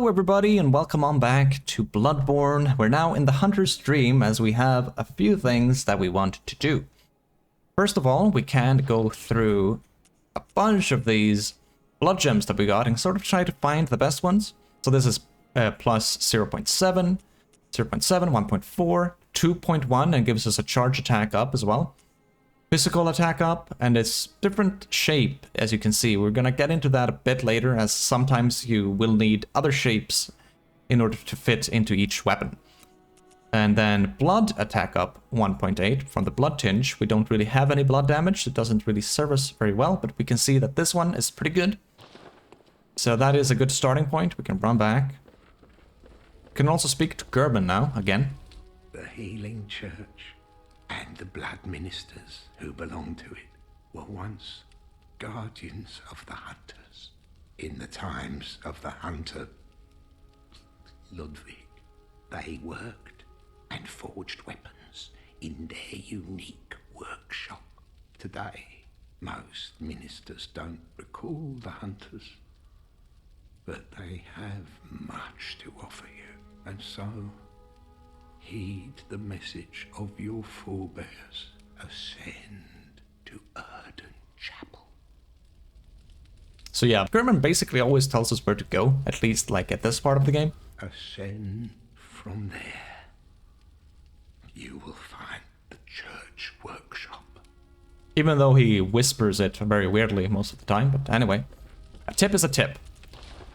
Hello everybody and welcome on back to Bloodborne. We're now in the Hunter's Dream as we have a few things that we want to do. First of all, we can go through a bunch of these blood gems that we got and sort of try to find the best ones. So this is plus 0.7, 0.7, 1.4, 2.1 and gives us a charge attack up as well. Physical attack up, and it's different shape, as you can see. We're gonna get into that a bit later, as sometimes you will need other shapes in order to fit into each weapon. And then blood attack up 1.8 from the blood tinge. We don't really have any blood damage, it doesn't really serve us very well, but we can see that this one is pretty good. So that is a good starting point. We can run back. We can also speak to Gilbert now, again. The healing church and the blood ministers who belong to it were once guardians of the hunters. In the times of the hunter Ludwig, they worked and forged weapons in their unique workshop. Today, most ministers don't recall the hunters, but they have much to offer you, and so heed the message of your forebears. Ascend to Erden Chapel. So yeah, Gilbert basically always tells us where to go, at least like at this part of the game. Ascend from there. You will find the church workshop. Even though he whispers it very weirdly most of the time, but anyway. A tip is a tip.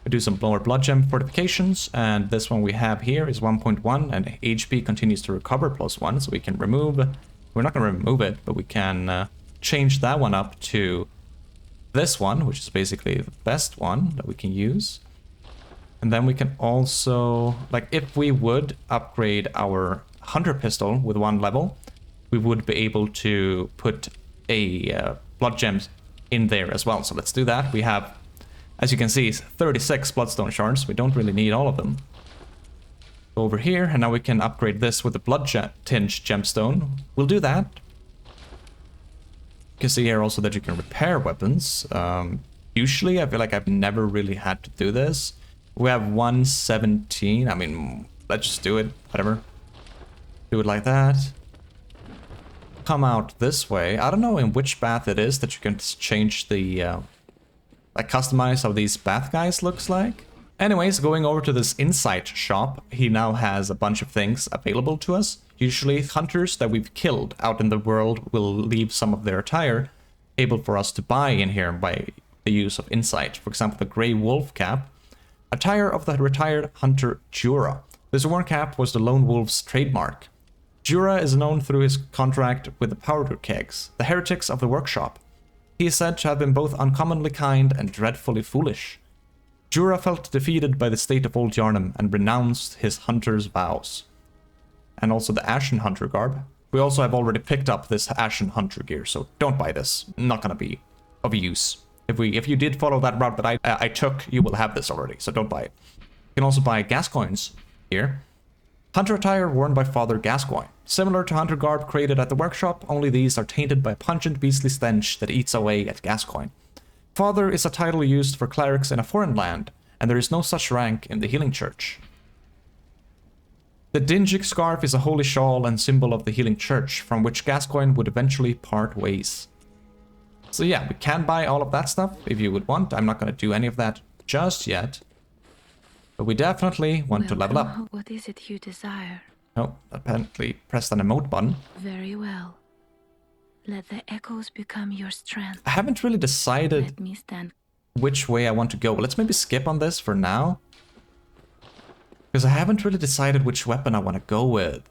We do some more blood gem fortifications, and this one we have here is 1.1, and HP continues to recover +1, so we can remove... We're not going to remove it, but we can change that one up to this one, which is basically the best one that we can use. And then we can also... Like, if we would upgrade our Hunter Pistol with 1 level, we would be able to put a blood gem in there as well. So let's do that. We have... As you can see, 36 bloodstone shards. We don't really need all of them. Go over here, and now we can upgrade this with the blood tinge gemstone. We'll do that. You can see here also that you can repair weapons. Usually, I feel like I've never really had to do this. We have 117. I mean, let's just do it. Whatever. Do it like that. Come out this way. I don't know in which path it is that you can change the... like customize how these bath guys looks like. Anyways, going over to this insight shop, he now has a bunch of things available to us. Usually hunters that we've killed out in the world will leave some of their attire able for us to buy in here by the use of insight. For example, the Grey Wolf cap, attire of the retired hunter Jura. This worn cap was the Lone Wolf's trademark. Jura is known through his contract with the powder kegs, the heretics of the workshop. He is said to have been both uncommonly kind and dreadfully foolish. Jura felt defeated by the state of Old Yarnum and renounced his hunter's vows. And also the Ashen Hunter garb. We also have already picked up this Ashen Hunter gear, so don't buy this. Not gonna be of use. If you did follow that route that I took, you will have this already, so don't buy it. You can also buy Gascoigne's here. Hunter attire worn by Father Gascoigne. Similar to hunter garb created at the workshop, only these are tainted by a pungent beastly stench that eats away at Gascoigne. Father is a title used for clerics in a foreign land, and there is no such rank in the healing church. The Dingic scarf is a holy shawl and symbol of the healing church, from which Gascoigne would eventually part ways. So yeah, we can buy all of that stuff if you would want. I'm not going to do any of that just yet. But we definitely want to level up. What is it you desire? Oh, apparently pressed an emote button. Very well. Let the echoes become your strength. I haven't really decided Let me stand. which way I want to go. Let's maybe skip on this for now. Because I haven't really decided which weapon I want to go with.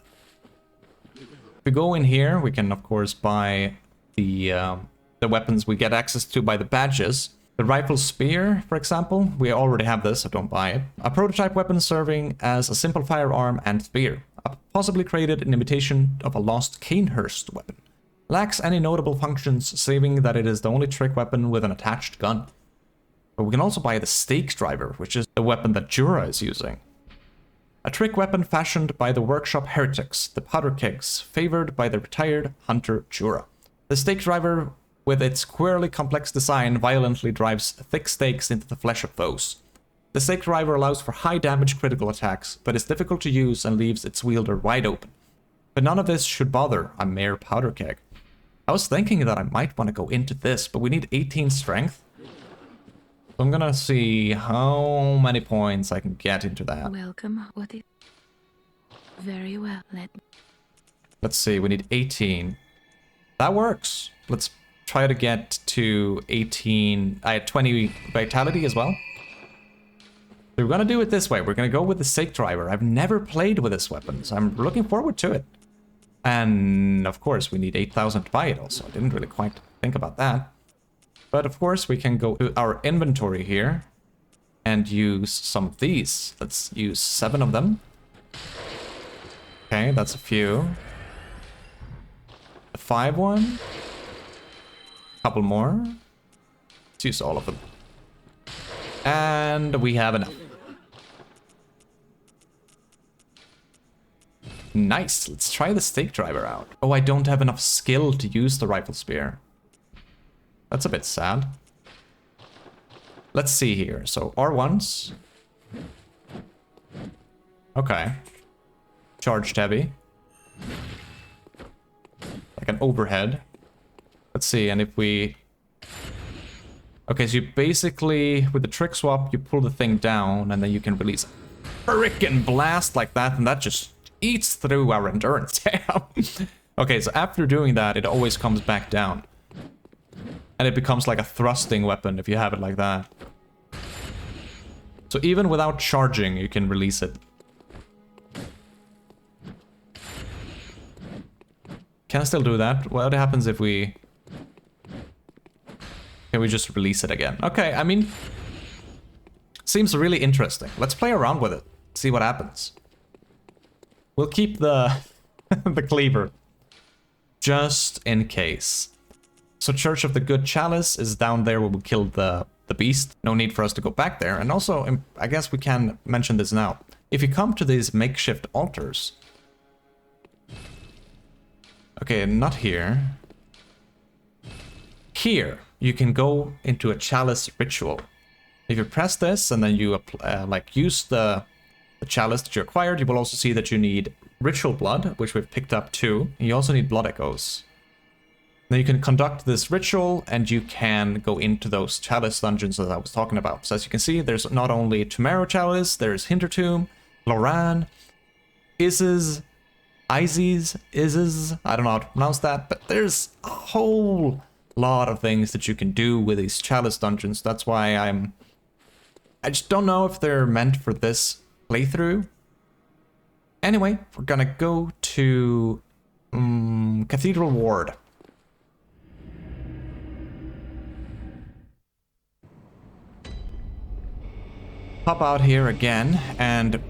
If we go in here, we can of course buy the weapons we get access to by the badges. The rifle spear, for example, we already have this, so don't buy it. A prototype weapon serving as a simple firearm and spear. Possibly created in imitation of a lost Canehurst weapon. Lacks any notable functions, saving that it is the only trick weapon with an attached gun. But we can also buy the stake driver, which is the weapon that Jura is using. A trick weapon fashioned by the workshop heretics, the powder kegs, favored by the retired hunter Jura. The stake driver, with its queerly complex design, violently drives thick stakes into the flesh of foes. The stake driver allows for high damage critical attacks, but is difficult to use and leaves its wielder wide open. But none of this should bother a mere powder keg. I was thinking that I might want to go into this, but we need 18 strength. So I'm gonna see how many points I can get into that. Welcome. What is... Very well. Let's see, we need 18. That works. Let's try to get to 18. I had 20 vitality as well. So we're gonna do it this way. We're gonna go with the stake driver. I've never played with this weapon, so I'm looking forward to it. And of course, we need 8,000 to buy it also. I didn't really quite think about that. But of course, we can go to our inventory here and use some of these. Let's use 7 of them. Okay, that's a few. The 5 one. Couple more. Let's use all of them. And we have enough. Nice. Let's try the stake driver out. Oh, I don't have enough skill to use the rifle spear. That's a bit sad. Let's see here. So R1s. Okay. Charged heavy. Like an overhead. Let's see, and if we... Okay, so you basically, with the trick swap, you pull the thing down, and then you can release a frickin' blast like that, and that just eats through our endurance. Damn. Okay, so after doing that, it always comes back down. And it becomes like a thrusting weapon if you have it like that. So even without charging, you can release it. Can I still do that? What happens if we... Can we just release it again? Okay, I mean... Seems really interesting. Let's play around with it. See what happens. We'll keep the... the cleaver. Just in case. So Church of the Good Chalice is down there where we killed the beast. No need for us to go back there. And also, I guess we can mention this now. If you come to these makeshift altars... Okay, not here. Here, you can go into a chalice ritual. If you press this and then you like use the chalice that you acquired, you will also see that you need ritual blood, which we've picked up too. You also need blood echoes. Then you can conduct this ritual and you can go into those chalice dungeons that I was talking about. So as you can see, there's not only Tomorrow Chalice, there's Hintertomb, Loran, Isis, Isis, I don't know how to pronounce that, but there's a whole lot of things that you can do with these chalice dungeons. That's why I just don't know if they're meant for this playthrough. Anyway, we're gonna go to Cathedral Ward. Pop out here again, and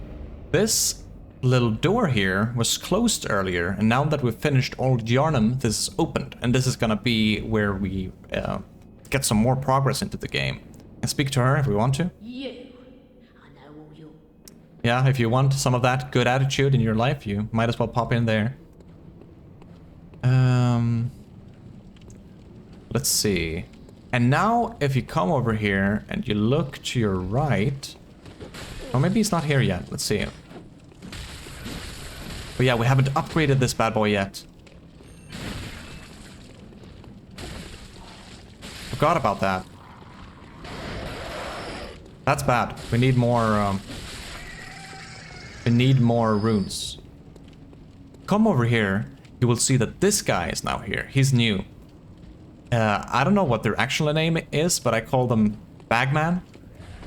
this little door here was closed earlier, and now that we've finished Old Yarnum, this is opened, and this is gonna be where we get some more progress into the game. And speak to her if we want to. Yeah, if you want some of that good attitude in your life, you might as well pop in there. Let's see. And now, if you come over here and you look to your right... Or maybe he's not here yet. Let's see. But yeah, we haven't upgraded this bad boy yet. Forgot about that. That's bad. We need more... We need more runes. Come over here. You will see that this guy is now here. He's new. I don't know what their actual name is, but I call them Bagman.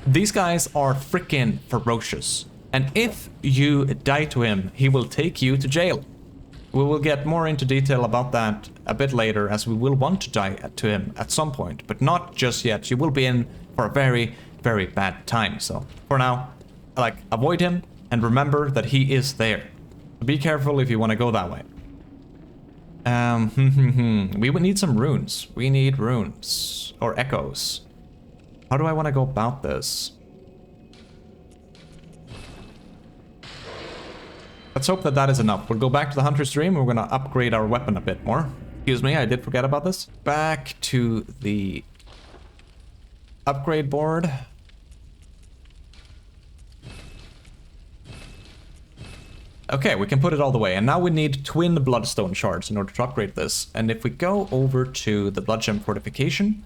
These guys are freaking ferocious. And if you die to him, he will take you to jail. We will get more into detail about that a bit later, as we will want to die to him at some point, but not just yet. You will be in for a very, very bad time. So for now, like, avoid him and remember that he is there. Be careful if you want to go that way. We would need some runes. We need runes or echoes. How do I want to go about this? Let's hope that that is enough. We'll go back to the Hunter's Dream. We're going to upgrade our weapon a bit more. Excuse me, I did forget about this. Back to the upgrade board. Okay, we can put it all the way. And now we need twin bloodstone shards in order to upgrade this. And if we go over to the blood gem fortification,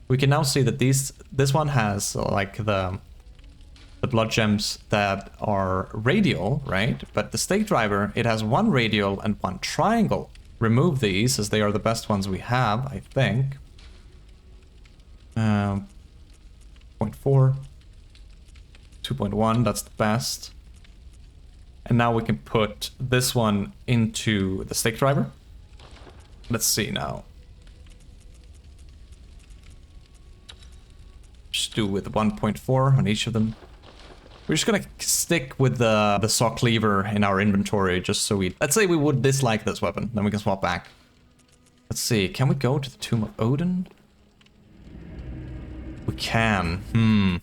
we can now see that this one has like the blood gems that are radial, right? But the stake driver, it has one radial and one triangle. Remove these as they are the best ones we have, I think. 0.4, 2.1, that's the best. And now we can put this one into the stake driver. Let's see now. Just do with 1.4 on each of them. We're just gonna stick with the saw cleaver in our inventory just so we... Let's say we would dislike this weapon, then we can swap back. Let's see, can we go to the Tomb of Odin? We can.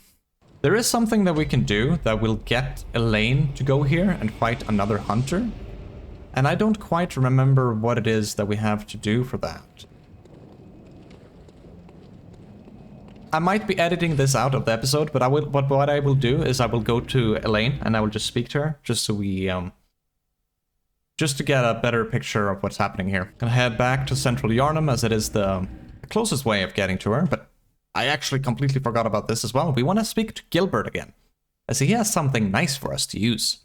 There is something that we can do that will get Elaine to go here and fight another hunter. And I don't quite remember what it is that we have to do for that. I might be editing this out of the episode, but what I will do is I will go to Elaine and I will just speak to her, just so we just to get a better picture of what's happening here. Gonna head back to Central Yharnam as it is the closest way of getting to her, but I actually completely forgot about this as well. We want to speak to Gilbert again, as he has something nice for us to use.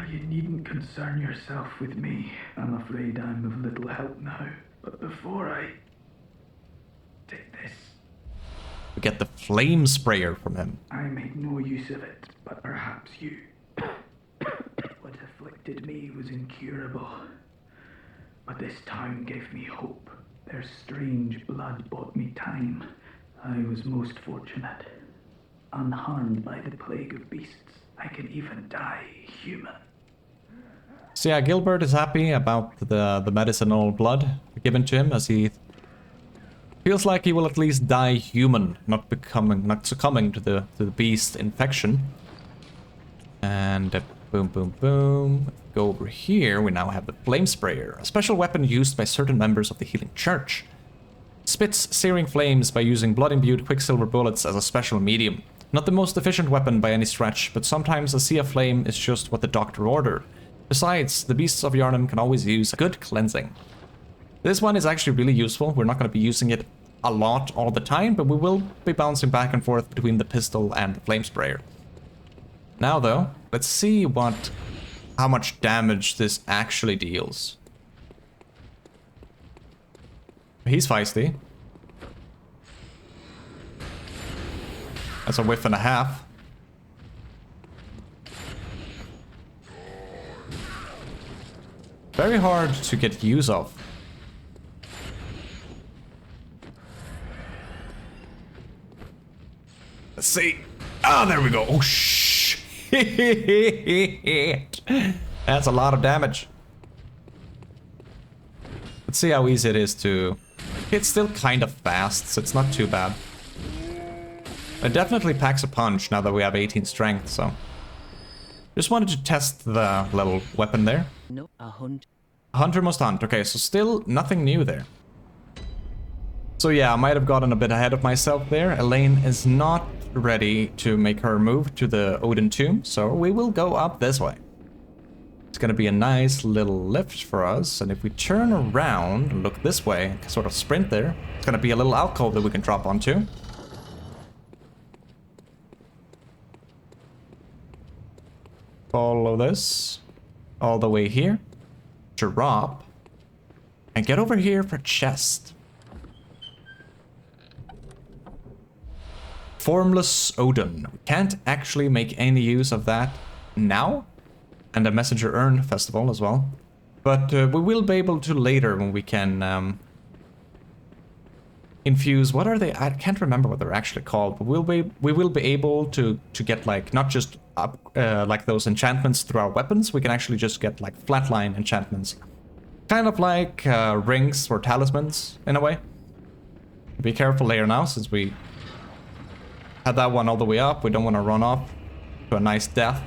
You needn't concern yourself with me. I'm afraid I'm of little help now. But before I take this, We get the flame sprayer from him. I made no use of it, but perhaps you. What afflicted me was incurable. But this town gave me hope. Their strange blood bought me time. I was most fortunate. Unharmed by the plague of beasts, I can even die human. So yeah, Gilbert is happy about the medicinal blood given to him, as he feels like he will at least die human, not succumbing to the beast infection. And boom, boom, boom. Go over here. We now have the flame sprayer, a special weapon used by certain members of the Healing Church. Spits searing flames by using blood-imbued quicksilver bullets as a special medium. Not the most efficient weapon by any stretch, but sometimes a sea of flame is just what the doctor ordered. Besides, the beasts of Yharnam can always use a good cleansing. This one is actually really useful. We're not going to be using it a lot all the time, but we will be bouncing back and forth between the pistol and the flame sprayer. Now though, let's see how much damage this actually deals. He's feisty. That's a whiff and a half. Very hard to get use of. Let's see. Oh, there we go. Oh, shit. That's a lot of damage. Let's see how easy it is to... It's still kind of fast, so it's not too bad. It definitely packs a punch now that we have 18 strength, so... Just wanted to test the little weapon there. No, a hunt. A hunter must hunt. Okay, so still nothing new there. So yeah, I might have gotten a bit ahead of myself there. Elaine is not ready to make her move to the Odin tomb, so we will go up this way. It's gonna be a nice little lift for us, and if we turn around and look this way, sort of sprint there, it's gonna be a little alcove that we can drop onto. Follow this all the way here, drop, and get over here for chest. Formless Odin. We can't actually make any use of that now, and a Messenger Urn Festival as well. But we will be able to later when we can infuse... What are they? I can't remember what they're actually called, but we will be able to get like not just up like those enchantments through our weapons. We can actually just get like flatline enchantments, kind of like rings or talismans in a way. Be careful here now, since we had that one all the way up. We don't want to run off to a nice death.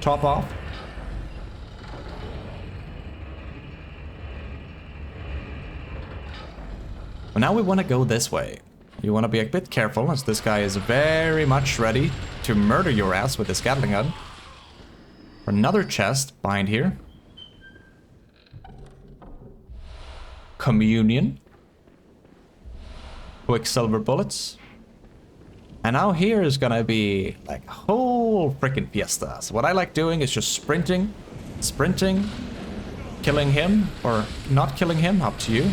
Top off. Well, now we want to go this way. You want to be a bit careful, as this guy is very much ready to murder your ass with his Gatling gun. Another chest behind here. Communion. Quicksilver bullets. And now here is gonna be like a whole freaking fiesta. So what I like doing is just sprinting, killing him, or not killing him, up to you.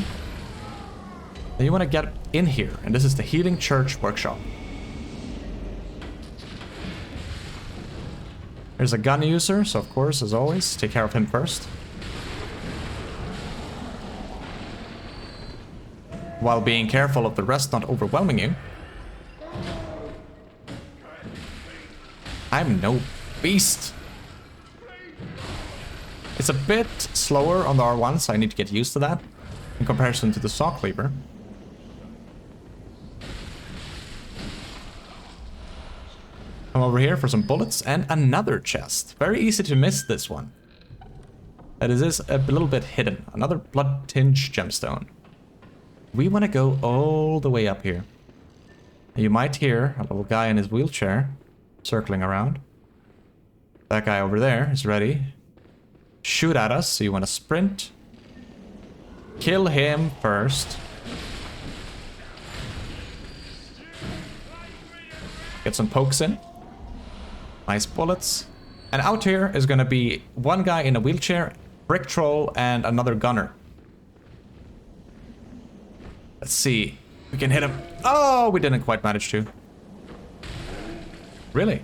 Then you want to get in here, and this is the Healing Church Workshop. There's a gun user, so of course, as always, take care of him first. While being careful of the rest not overwhelming you. I'm no beast. It's a bit slower on the R1, so I need to get used to that in comparison to the Saw Cleaver. Come over here for some bullets and another chest. Very easy to miss this one. That is a little bit hidden. Another blood-tinged gemstone. We want to go all the way up here. You might hear a little guy in his wheelchair circling around. That guy over there is ready. Shoot at us, so you want to sprint. Kill him first. Get some pokes in. Nice bullets. And out here is going to be one guy in a wheelchair, brick troll, and another gunner. Let's see. We can hit him. Oh, we didn't quite manage to. Really?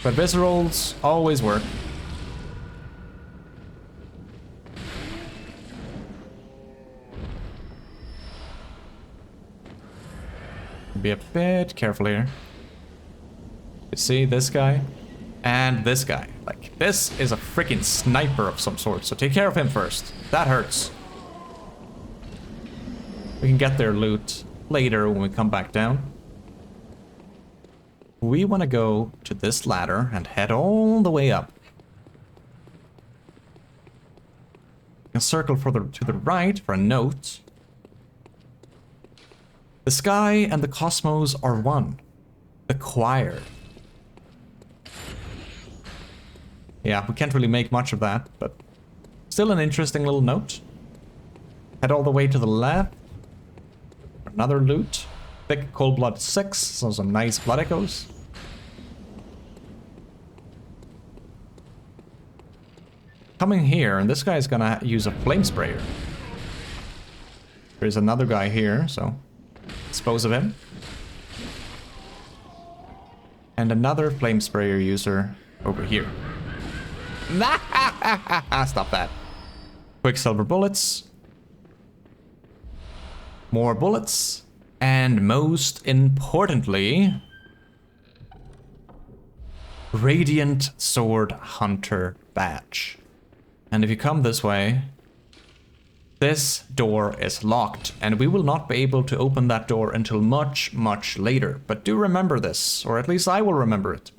But viscerals always work. Be a bit careful here. You see this guy? And this guy. Like, this is a freaking sniper of some sort, so take care of him first. That hurts. We can get their loot later when we come back down. We want to go to this ladder and head all the way up. A circle to the right for a note. The sky and the cosmos are one. The choir. Yeah, we can't really make much of that, but still an interesting little note. Head all the way to the left. Another loot. Thick cold blood 6, so some nice blood echoes. Coming here, and this guy's gonna use a flame sprayer. There's another guy here, so dispose of him. And another flame sprayer user over here. Stop that. Quicksilver bullets. More bullets. And most importantly, Radiant Sword Hunter badge. And if you come this way, this door is locked, and we will not be able to open that door until much, much later. But do remember this, or at least I will remember it.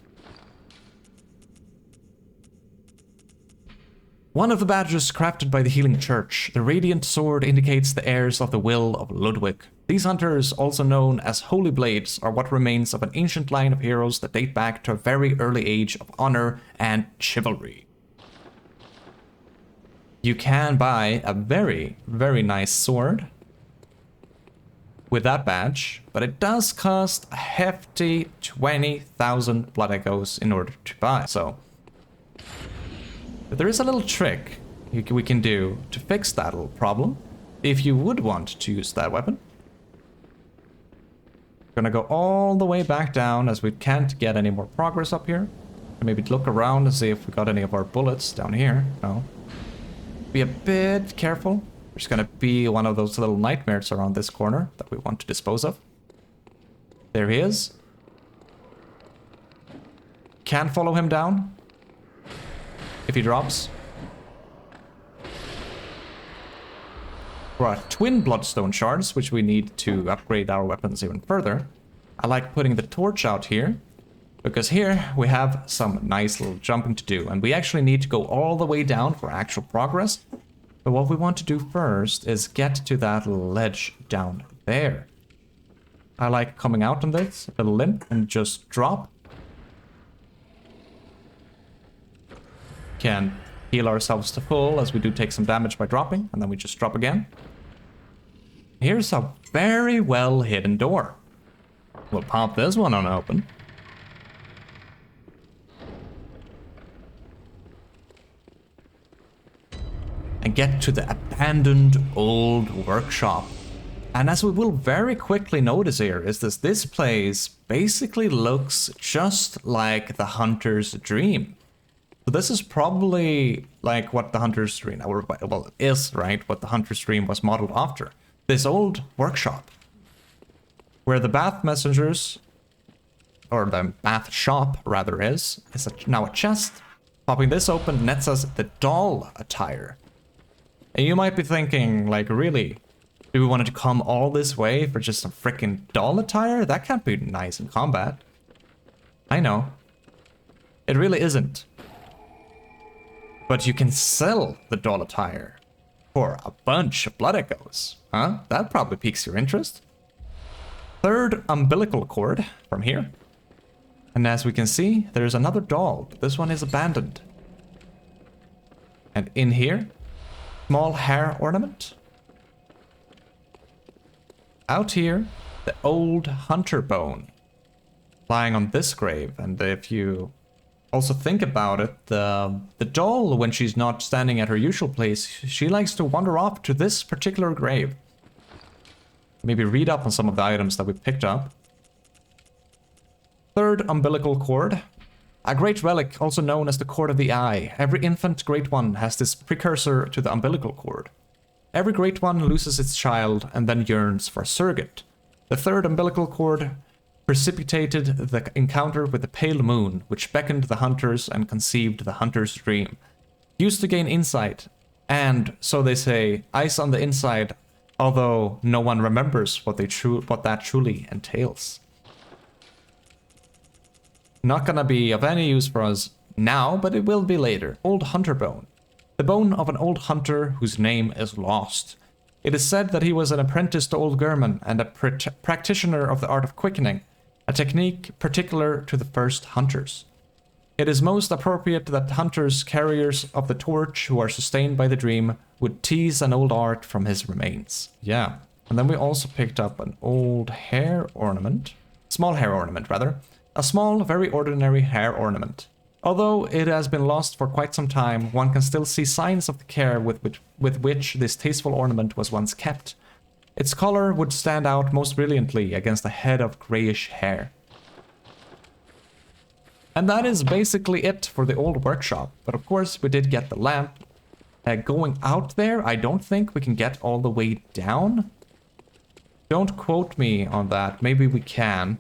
One of the badges crafted by the Healing Church, the Radiant Sword, indicates the heirs of the will of Ludwig. These hunters, also known as Holy Blades, are what remains of an ancient line of heroes that date back to a very early age of honor and chivalry. You can buy a very, very nice sword with that badge, but it does cost a hefty 20,000 blood echoes in order to buy. So, but there is a little trick we can do to fix that little problem, if you would want to use that weapon. Gonna go all the way back down, as we can't get any more progress up here. Maybe look around and see if we got any of our bullets down here. No. Be a bit careful. There's gonna be one of those little nightmares around this corner that we want to dispose of. There he is. Can follow him down if he drops. We're at twin bloodstone shards, which we need to upgrade our weapons even further. I like putting the torch out here, because here we have some nice little jumping to do, and we actually need to go all the way down for actual progress. But what we want to do first is get to that ledge down there. I like coming out on this little limb and just drop. Can heal ourselves to full as we do take some damage by dropping, and then we just drop again. Here's a very well hidden door. We'll pop this one unopened. And get to the abandoned old workshop. And as we will very quickly notice here is this place basically looks just like the Hunter's Dream. So this is probably like what the Hunter's Dream, well, it is, right, what the Hunter's Dream was modeled after. This old workshop, where the bath messengers, or the bath shop rather is now a chest. Popping this open nets us the doll attire. And you might be thinking, like, really? Do we want to come all this way for just some freaking doll attire? That can't be nice in combat. I know. It really isn't. But you can sell the doll attire for a bunch of blood echoes. Huh? That probably piques your interest. Third umbilical cord from here. And as we can see, there's another doll, but this one is abandoned. And in here, small hair ornament. Out here, the old hunter bone lying on this grave. And if you also think about it, the doll, when she's not standing at her usual place, she likes to wander off to this particular grave. Maybe read up on some of the items that we picked up. Third umbilical cord. A great relic, also known as the Cord of the Eye. Every infant great one has this precursor to the umbilical cord. Every great one loses its child and then yearns for a surrogate. The third umbilical cord precipitated the encounter with the pale moon, which beckoned the hunters and conceived the hunter's dream. Used to gain insight, and, so they say, eyes on the inside, although no one remembers what that truly entails. Not gonna be of any use for us now, but it will be later. Old hunter bone. The bone of an old hunter whose name is lost. It is said that he was an apprentice to old German and a practitioner of the art of quickening, a technique particular to the first hunters. It is most appropriate that hunters, carriers of the torch who are sustained by the dream, would tease an old art from his remains. Yeah, and then we also picked up an old hair ornament. Small hair ornament, rather. A small, very ordinary hair ornament. Although it has been lost for quite some time, one can still see signs of the care with which this tasteful ornament was once kept. Its color would stand out most brilliantly against a head of grayish hair. And that is basically it for the old workshop. But of course, we did get the lamp. Going out there, I don't think we can get all the way down. Don't quote me on that. Maybe we can.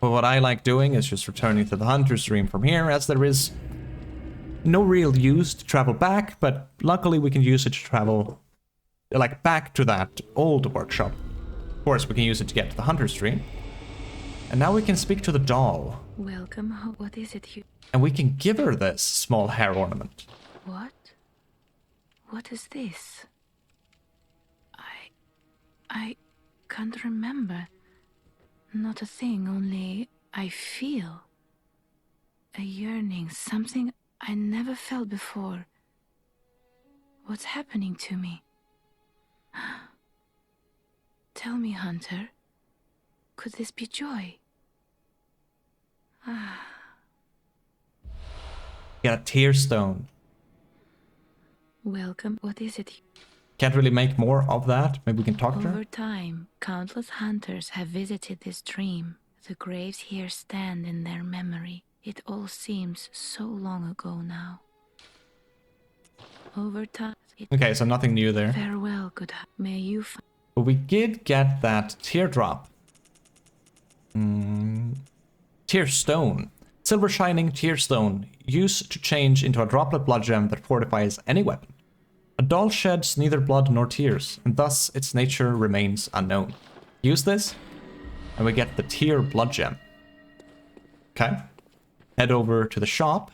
But what I like doing is just returning to the Hunter's Dream from here, as there is no real use to travel back, but luckily we can use it to travel, like, back to that old workshop. Of course, we can use it to get to the Hunter's Dream. And now we can speak to the doll. Welcome. What is it you... And we can give her this small hair ornament. What? What is this? I can't remember. Not a thing, only I feel a yearning, something I never felt before. What's happening to me? Tell me, Hunter, could this be joy? Got a tear stone. Welcome. What is it? Can't really make more of that. Maybe we can talk to her. Over time, countless hunters have visited this dream. The graves here stand in their memory. It all seems so long ago now. Over time... Okay, so nothing new there. Farewell, may you... But we did get that teardrop. Tear stone. Silver shining tear stone. Used to change into a droplet blood gem that fortifies any weapon. A doll sheds neither blood nor tears, and thus its nature remains unknown. Use this, and we get the tear blood gem. Okay. Head over to the shop.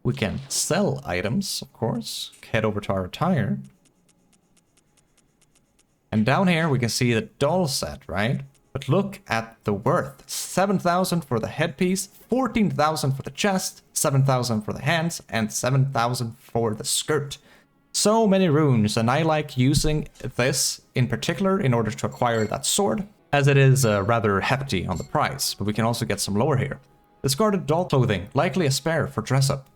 We can sell items, of course. Head over to our attire. And down here we can see the doll set, right? But look at the worth. 7,000 for the headpiece, 14,000 for the chest, 7,000 for the hands, and 7,000 for the skirt. So many runes, and I like using this in particular in order to acquire that sword, as it is rather hefty on the price, but we can also get some lower here. Discarded doll clothing, likely a spare for dress-up.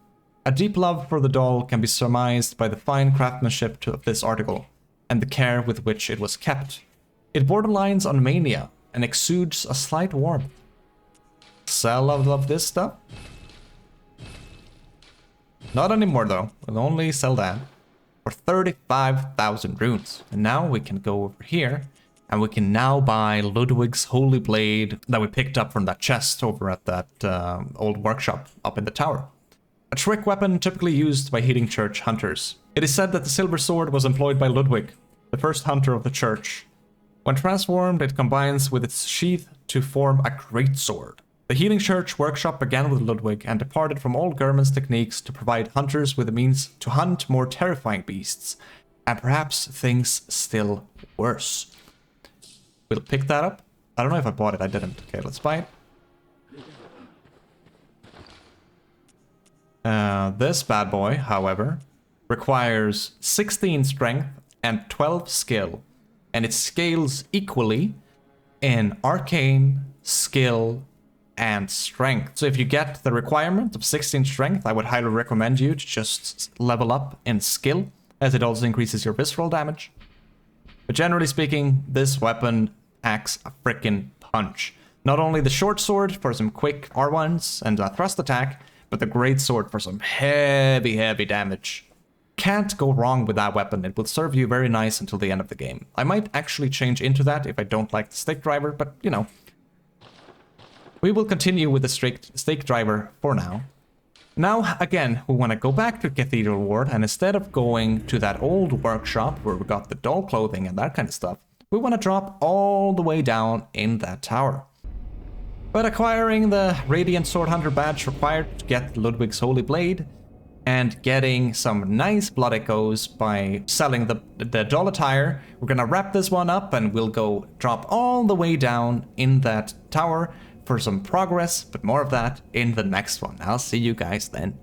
A deep love for the doll can be surmised by the fine craftsmanship of this article, and the care with which it was kept. It borderlines on mania, and exudes a slight warmth. Sell of this stuff? Not anymore though, we'll only sell that for 35,000 runes. And now we can go over here, and we can now buy Ludwig's Holy Blade that we picked up from that chest over at that old workshop up in the tower. A trick weapon typically used by Healing Church hunters. It is said that the silver sword was employed by Ludwig, the first hunter of the church. When transformed, it combines with its sheath to form a greatsword. The Healing Church workshop began with Ludwig and departed from all Gehrman's techniques to provide hunters with the means to hunt more terrifying beasts, and perhaps things still worse. We'll pick that up. I don't know if I bought it, I didn't. Okay, let's buy it. This bad boy, however, requires 16 strength and 12 skill. And it scales equally in arcane, skill, and strength. So if you get the requirement of 16 strength, I would highly recommend you to just level up in skill, as it also increases your visceral damage. But generally speaking, this weapon packs a frickin' punch. Not only the short sword for some quick R1s and a thrust attack, but the great sword for some heavy damage. Can't go wrong with that weapon. It will serve you very nice until the end of the game. I might actually change into that if I don't like the stake driver, but you know. We will continue with the stake driver for now. Now, again, we want to go back to Cathedral Ward, and instead of going to that old workshop where we got the doll clothing and that kind of stuff, we want to drop all the way down in that tower. But acquiring the Radiant Sword Hunter badge required to get Ludwig's Holy Blade, and getting some nice blood echoes by selling the doll attire. We're gonna wrap this one up and we'll go drop all the way down in that tower for some progress, but more of that in the next one. I'll see you guys then.